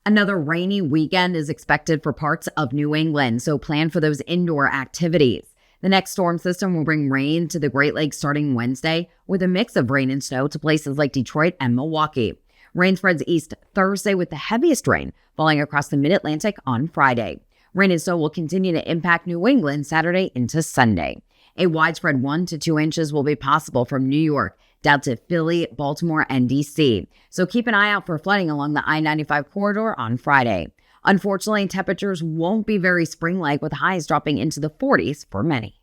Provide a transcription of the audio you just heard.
Another rainy weekend is expected for parts of New England, so plan for those indoor activities. The next storm system will bring rain to the Great Lakes starting Wednesday, with a mix of rain and snow to places like Detroit and Milwaukee. Rain spreads east Thursday with the heaviest rain falling across the mid-Atlantic on Friday. Rain and snow will continue to impact New England Saturday into Sunday. A widespread 1 to 2 inches will be possible from New York down to Philly, Baltimore, and D.C. So keep an eye out for flooding along the I-95 corridor on Friday. Unfortunately, temperatures won't be very spring-like, with highs dropping into the 40s for many.